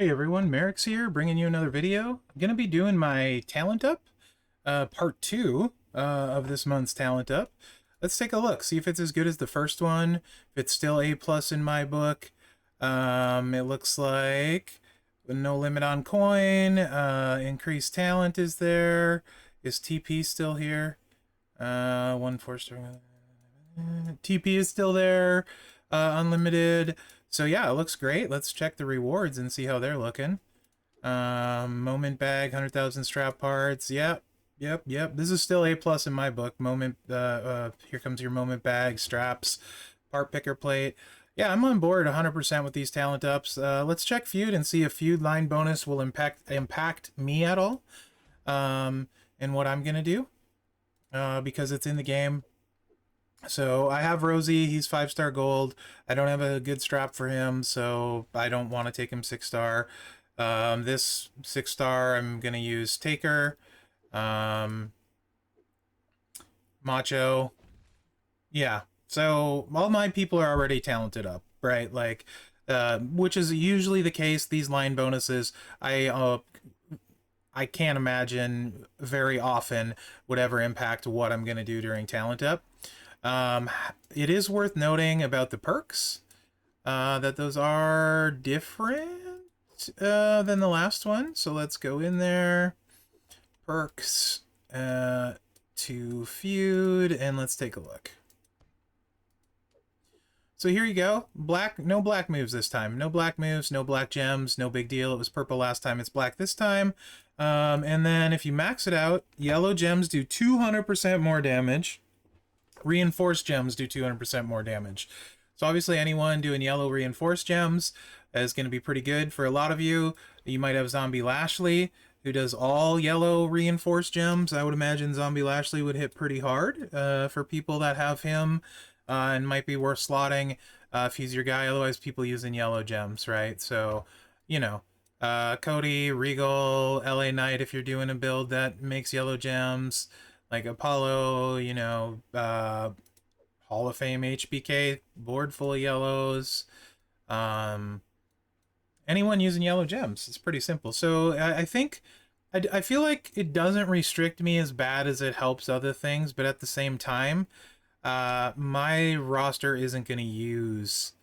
Hey everyone, Mherex here, bringing you another video. I'm going to be doing my Talent Up, part 2 of this month's Talent Up. Let's take a look, see if it's as good as the first one, if it's still A+ in my book. It looks like no limit on coin, increased talent is there. Is TP still here? 1 4 star. TP is still there, unlimited. So yeah, it looks great. Let's check the rewards and see how they're looking. Moment bag, 100,000 strap parts. Yep. This is still A+ in my book. Moment, here comes your moment bag, straps, part picker plate. Yeah, I'm on board 100% with these talent ups. Let's check feud and see if feud line bonus will impact me at all. And what I'm gonna do, because it's in the game. So I have Rosie, he's 5-star gold. I don't have a good strap for him, so I don't want to take him 6-star. This 6-star, I'm going to use Taker, Macho. Yeah, so all my people are already talented up, right? Like, which is usually the case. These line bonuses, I can't imagine very often would ever impact what I'm going to do during talent up. It is worth noting about the perks, that those are different than the last one. So let's go in there, perks, to feud, and let's take a look. So here you go. No black moves this time. No black moves, no black gems, no big deal. It was purple last time, it's black this time. And then if you max it out, yellow gems do 200% more damage. Reinforced gems do 200% more damage. So obviously anyone doing yellow reinforced gems is going to be pretty good for a lot of you. You might have Zombie Lashley, who does all yellow reinforced gems. I would imagine Zombie Lashley would hit pretty hard for people that have him, and might be worth slotting if he's your guy. Otherwise, people using yellow gems, right? So, you know, Cody, Regal, LA Knight, if you're doing a build that makes yellow gems, like Apollo, you know, Hall of Fame HBK, board full of yellows. Anyone using yellow gems, it's pretty simple. So I think, I feel like it doesn't restrict me as bad as it helps other things, but at the same time, my roster isn't going to use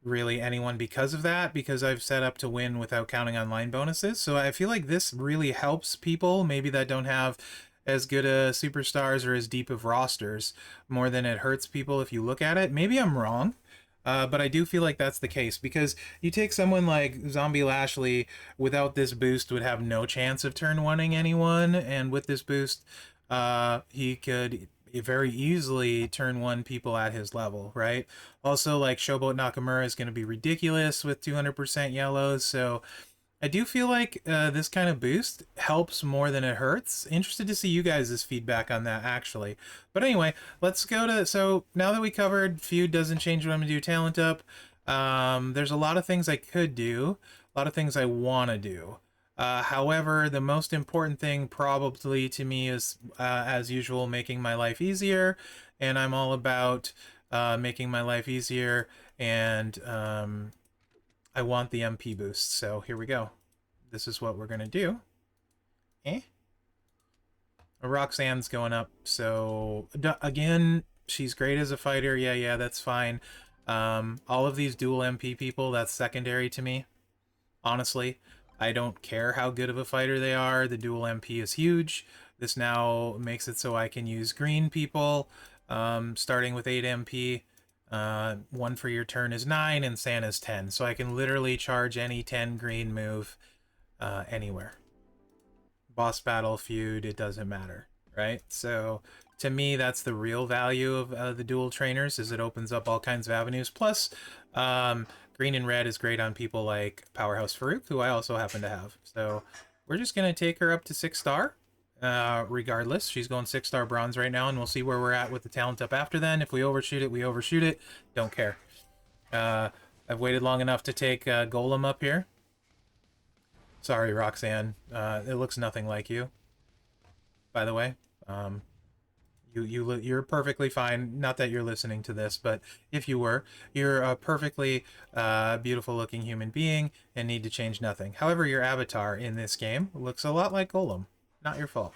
really anyone because of that, because I've set up to win without counting on line bonuses. So I feel like this really helps people maybe that don't have as good a superstars or as deep of rosters, more than it hurts people if you look at it. Maybe I'm wrong, but I do feel like that's the case, because you take someone like Zombie Lashley, without this boost would have no chance of turn oneing anyone, and with this boost, he could very easily turn one people at his level, right? Also, like, Showboat Nakamura is going to be ridiculous with 200% yellows, so I do feel like this kind of boost helps more than it hurts. Interested to see you guys' feedback on that, actually. But anyway, let's go to... So now that we covered feud doesn't change what I'm going to do talent up, there's a lot of things I could do, a lot of things I want to do. However, the most important thing probably to me is, as usual, making my life easier. And I'm all about making my life easier, and I want the MP boost, so here we go. This is what we're gonna do. Roxanne's going up, so again, she's great as a fighter. Yeah, that's fine. All of these dual MP people, that's secondary to me. Honestly, I don't care how good of a fighter they are. The dual MP is huge. This now makes it so I can use green people, starting with 8 MP. 1 for your turn is 9, and Santa's 10. So I can literally charge any 10 green move anywhere. Boss battle, feud, it doesn't matter, right? So to me, that's the real value of the dual trainers, is it opens up all kinds of avenues. Plus, green and red is great on people like Powerhouse Farouk, who I also happen to have. So we're just going to take her up to 6-star. Regardless, she's going 6-star bronze right now, and we'll see where we're at with the talent up after then. If we overshoot it, we overshoot it. Don't care. I've waited long enough to take Golem up here. Sorry, Roxanne. It looks nothing like you, by the way. You're perfectly fine. Not that you're listening to this, but if you were, you're a perfectly beautiful looking human being and need to change nothing. However, your avatar in this game looks a lot like Golem. Not your fault.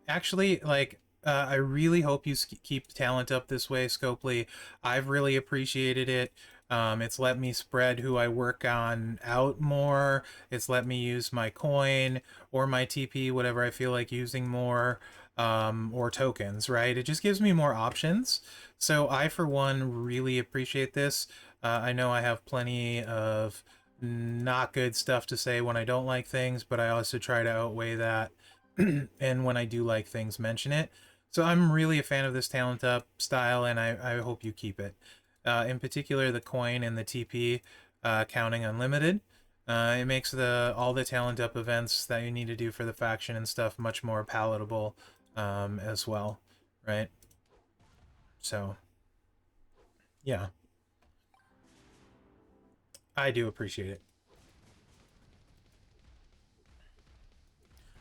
Actually, like, I really hope you keep talent up this way, Scopely. I've really appreciated it. It's let me spread who I work on out more. It's let me use my coin or my TP, whatever I feel like using more, or tokens, right? It just gives me more options. So I, for one, really appreciate this. I know I have plenty of not good stuff to say when I don't like things, but I also try to outweigh that and when I do like things, mention it. So I'm really a fan of this talent up style, and I hope you keep it. In particular, the coin and the TP counting unlimited. It makes the all the talent up events that you need to do for the faction and stuff much more palatable as well, right? So yeah, I do appreciate it.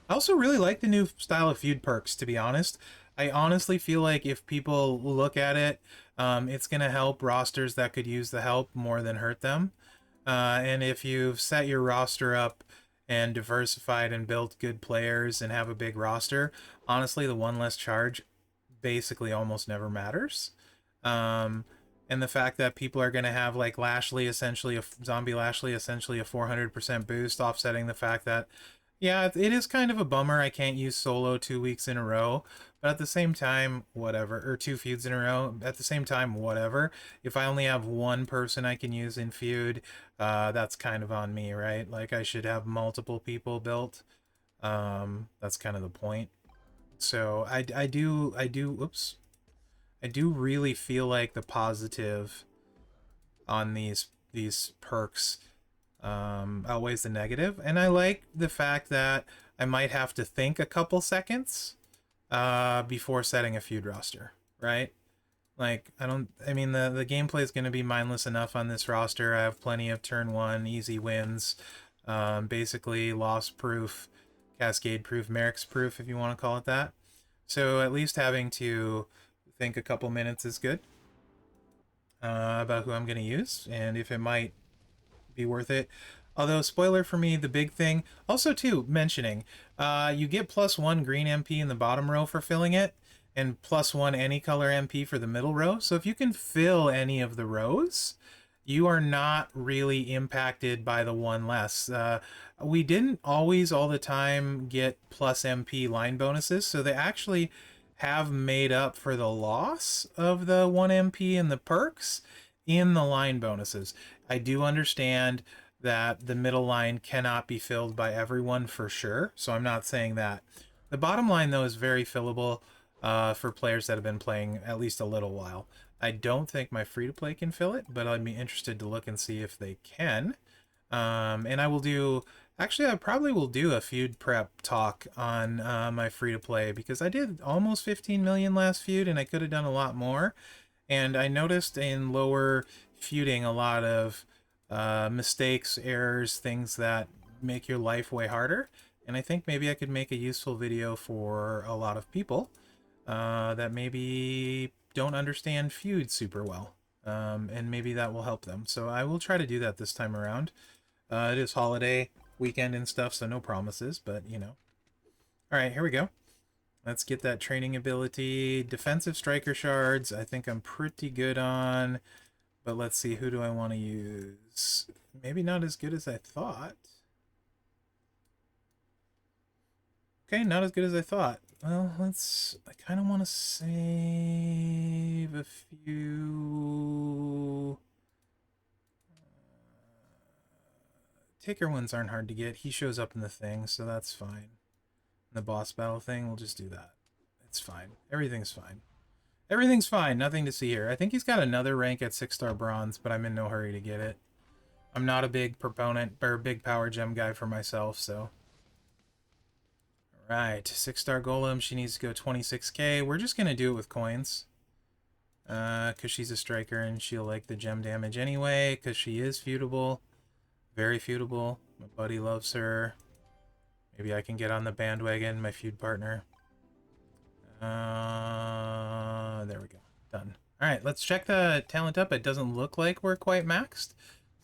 I also really like the new style of feud perks, to be honest. I honestly feel like if people look at it, it's going to help rosters that could use the help more than hurt them. And if you've set your roster up and diversified and built good players and have a big roster, honestly, the one less charge basically almost never matters. Um, and the fact that people are going to have like Lashley, essentially a zombie Lashley, essentially a 400% boost, offsetting the fact that yeah, it is kind of a bummer I can't use solo 2 weeks in a row, but at the same time, whatever. Or two feuds in a row. At the same time, whatever. If I only have one person I can use in feud, that's kind of on me, right? Like I should have multiple people built. That's kind of the point. So oops, I do really feel like the positive on these perks outweighs the negative, and I like the fact that I might have to think a couple seconds before setting a feud roster, right? Like I don't. I mean the gameplay is going to be mindless enough on this roster. I have plenty of turn one easy wins, basically loss proof, cascade proof, Mherex proof, if you want to call it that. So at least having to think a couple minutes is good about who I'm going to use and if it might be worth it. Although, spoiler for me, the big thing, also too, mentioning, you get +1 green MP in the bottom row for filling it, and +1 any color MP for the middle row. So if you can fill any of the rows, you are not really impacted by the one less. We didn't always all the time get plus MP line bonuses, so they actually have made up for the loss of the 1 MP and the perks in the line bonuses. I do understand that the middle line cannot be filled by everyone for sure, so I'm not saying that. The bottom line, though, is very fillable for players that have been playing at least a little while. I don't think my free-to-play can fill it, but I'd be interested to look and see if they can. And I will do... Actually, I probably will do a feud prep talk on my free-to-play because I did almost 15 million last feud and I could have done a lot more. And I noticed in lower feuding a lot of mistakes, errors, things that make your life way harder. And I think maybe I could make a useful video for a lot of people that maybe don't understand feud super well. And maybe that will help them. So I will try to do that this time around. It is holiday weekend and stuff, so no promises, but you know. All right, here we go. Let's get that training ability. Defensive striker shards, I think I'm pretty good on. But let's see, who do I want to use? Maybe not as good as I thought. Okay, not as good as I thought. Well, I kind of want to save a few... Taker ones aren't hard to get. He shows up in the thing, so that's fine. The boss battle thing, we'll just do that. It's fine. Everything's fine. Everything's fine. Nothing to see here. I think he's got another rank at 6-star bronze, but I'm in no hurry to get it. I'm not a big proponent or big power gem guy for myself, so. Alright, 6-star golem. She needs to go 26k. We're just going to do it with coins. Because she's a striker and she'll like the gem damage anyway, because she is feudable. Very feudable. My buddy loves her. Maybe I can get on the bandwagon, my feud partner. There we go. Done. Alright, let's check the talent up. It doesn't look like we're quite maxed,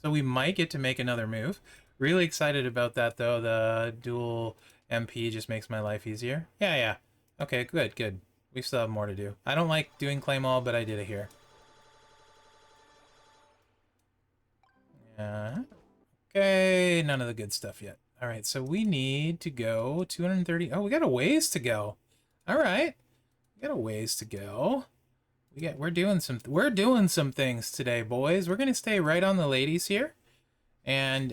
so we might get to make another move. Really excited about that, though. The dual MP just makes my life easier. Yeah, yeah. Okay, good, good. We still have more to do. I don't like doing claim all, but I did it here. Okay, none of the good stuff yet. All right, so we need to go 230. Oh, we got a ways to go. All right, we got a ways to go. We're doing some things today, boys. We're gonna stay right on the ladies here, and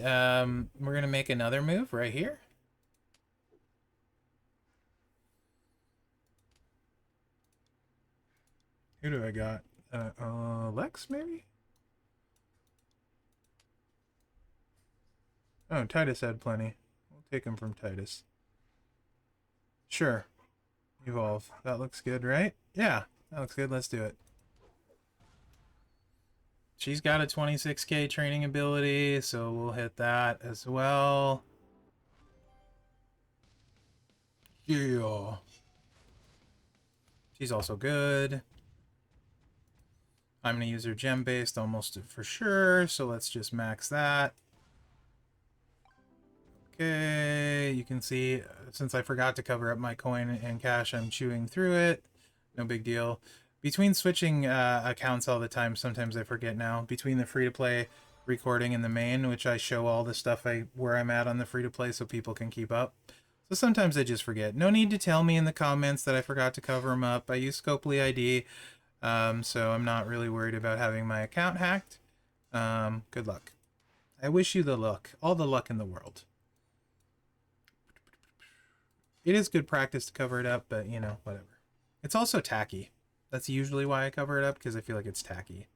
we're gonna make another move right here. Who do I got? Lex maybe? Oh, Titus had plenty. We'll take him from Titus. Sure. Evolve. That looks good, right? Yeah, that looks good. Let's do it. She's got a 26k training ability, so we'll hit that as well. Yeah. She's also good. I'm going to use her gem-based almost for sure, so let's just max that. Okay, you can see, since I forgot to cover up my coin and cash, I'm chewing through it. No big deal. Between switching accounts all the time, sometimes I forget now. Between the free-to-play recording and the main, which I show all the stuff where I'm at on the free-to-play so people can keep up. So sometimes I just forget. No need to tell me in the comments that I forgot to cover them up. I use Scopely ID, so I'm not really worried about having my account hacked. Good luck. I wish you the luck. All the luck in the world. It is good practice to cover it up, but, you know, whatever. It's also tacky. That's usually why I cover it up, because I feel like it's tacky.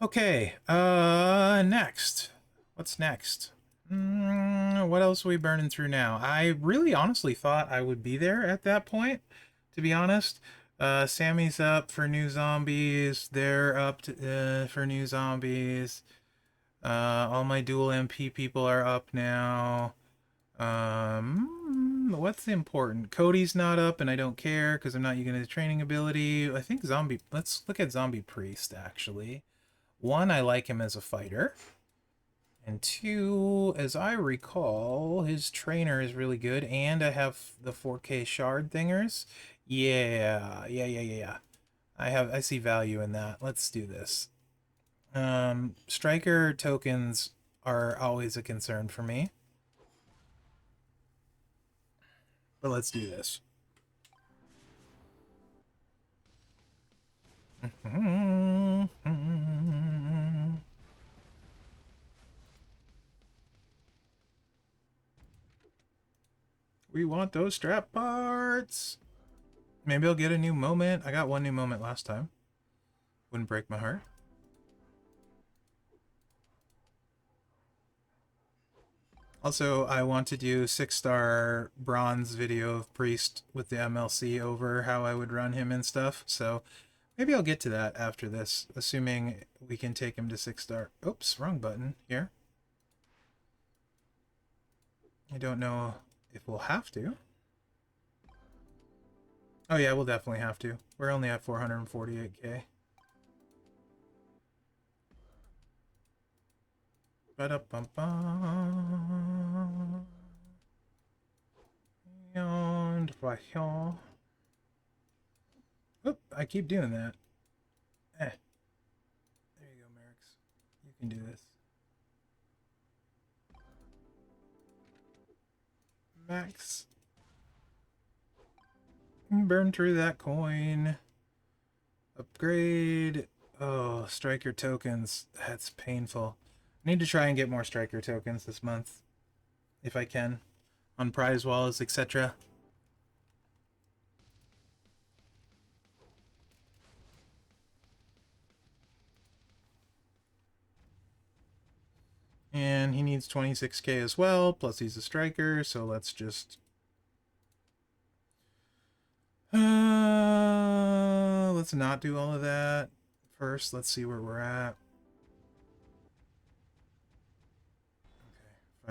Okay, next. What's next? What else are we burning through now? I really honestly thought I would be there at that point, to be honest. Sammy's up for new zombies. They're up for new zombies. All my dual MP people are up now. What's important? Cody's not up, and I don't care because I'm not using his training ability. I think zombie. Let's look at zombie priest actually. One, I like him as a fighter, and two, as I recall, his trainer is really good, and I have the 4K shard thingers. Yeah. I see value in that. Let's do this. Striker tokens are always a concern for me. But let's do this. We want those strap parts. Maybe I'll get a new moment. I got one new moment last time. Wouldn't break my heart. Also, I want to do 6-star bronze video of Priest with the MLC over how I would run him and stuff. So maybe I'll get to that after this, assuming we can take him to 6-star. Oops, wrong button here. I don't know if we'll have to. Oh yeah, we'll definitely have to. We're only at 448k. Ba-da-bum-bum. And oop, I keep doing that. There you go, Mherex. You can do this. Max. Burn through that coin. Upgrade. Oh, striker tokens. That's painful. I need to try and get more striker tokens this month. If I can. On prize walls, etc. And he needs 26k as well, plus he's a striker, so let's just... let's not do all of that. First, let's see where we're at.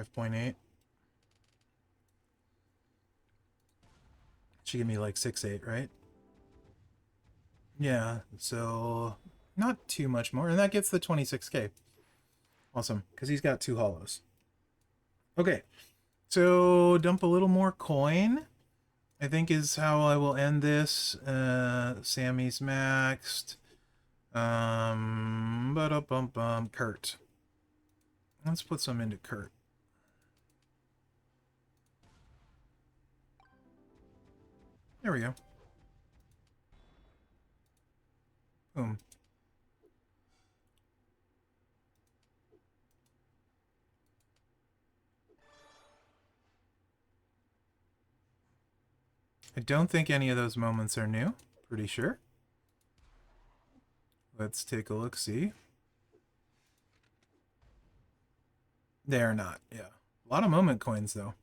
5.8. Should give me like 6.8, right? Yeah, so not too much more. And that gets the 26k. Awesome, because he's got 2 hollows. Okay, so dump a little more coin, I think is how I will end this. Sammy's maxed. Kurt. Let's put some into Kurt. There we go. Boom. I don't think any of those moments are new. Pretty sure. Let's take a look, see. They are not, yeah. A lot of moment coins, though.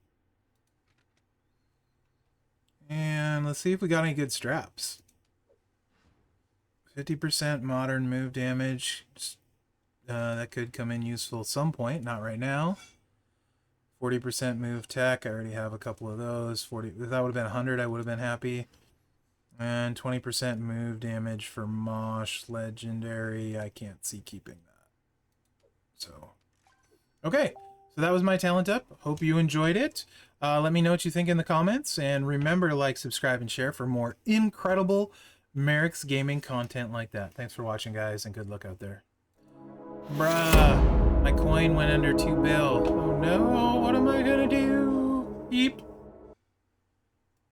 And let's see if we got any good straps. 50% modern move damage. That could come in useful at some point, not right now. 40% move tech. I already have a couple of those. 40. If that would have been 100, I would have been happy. And 20% move damage for Mosh Legendary. I can't see keeping that. So, okay. So that was my talent up. Hope you enjoyed it. Let me know what you think in the comments. And remember to like, subscribe, and share for more incredible Mherex gaming content like that. Thanks for watching, guys, and good luck out there. Bruh, my coin went under 2 bill. Oh no, what am I gonna do? Beep.